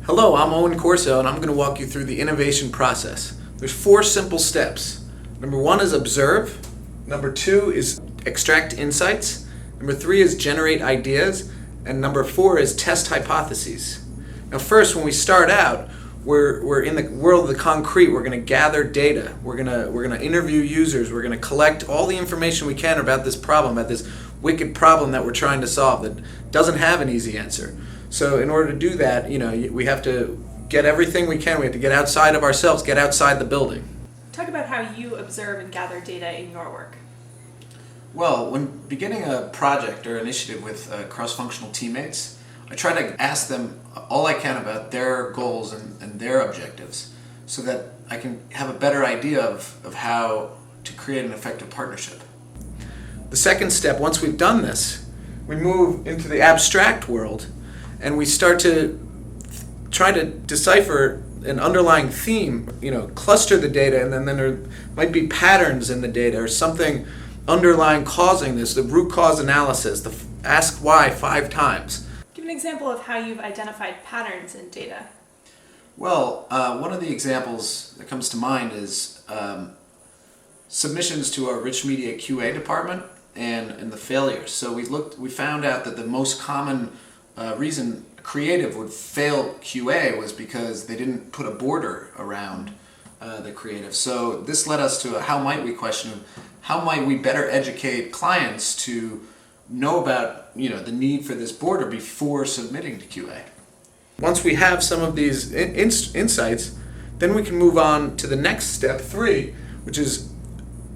Hello, I'm Owen Corso, and I'm going to walk you through the innovation process. There's 4 simple steps. Number 1 is observe. Number 2 is extract insights. Number 3 is generate ideas. And number 4 is test hypotheses. Now first, when we start out, we're in the world of the concrete. We're going to gather data. We're going to interview users. We're going to collect all the information we can about this problem, about this wicked problem that we're trying to solve that doesn't have an easy answer. So in order to do that, we have to get everything we can. We have to get outside of ourselves, get outside the building. Talk about how you observe and gather data in your work. Well, when beginning a project or initiative with cross-functional teammates, I try to ask them all I can about their goals and their objectives so that I can have a better idea of how to create an effective partnership. The second step, once we've done this, we move into the abstract world and we start to try to decipher an underlying theme, cluster the data, and then there might be patterns in the data or something underlying causing this, the root cause analysis, the ask why 5 times. Give an example of how you've identified patterns in data. Well, one of the examples that comes to mind is submissions to our rich media QA department and the failures. So we found out that the most common reason creative would fail QA was because they didn't put a border around the creative. So this led us to how might we better educate clients to know about the need for this border before submitting to QA. Once we have some of these insights, then we can move on to the next step 3, which is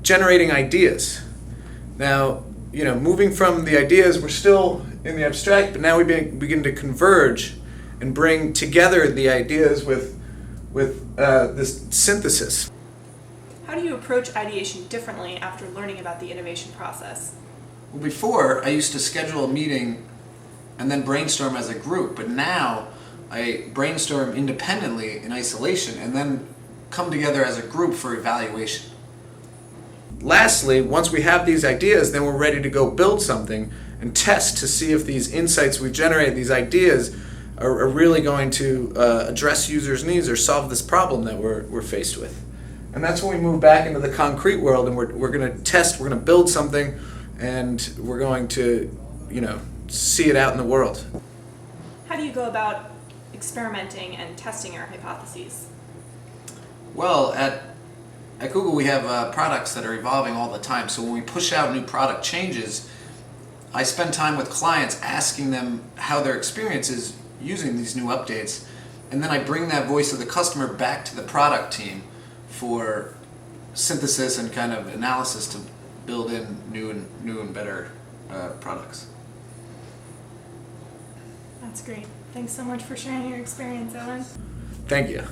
generating ideas. Now, moving from the ideas, we're still in the abstract, but now we begin to converge and bring together the ideas with this synthesis. How do you approach ideation differently after learning about the innovation process? Well, before, I used to schedule a meeting and then brainstorm as a group, but now I brainstorm independently in isolation and then come together as a group for evaluation. Lastly, once we have these ideas, then we're ready to go build something and test to see if these insights we've generated, these ideas, are really going to address users' needs or solve this problem that we're faced with. And that's when we move back into the concrete world and we're going to test, we're going to build something, and we're going to, see it out in the world. How do you go about experimenting and testing your hypotheses? Well, at Google we have products that are evolving all the time. So when we push out new product changes, I spend time with clients asking them how their experience is using these new updates, and then I bring that voice of the customer back to the product team for synthesis and kind of analysis to build in new and better products. That's great. Thanks so much for sharing your experience, Owen. Thank you.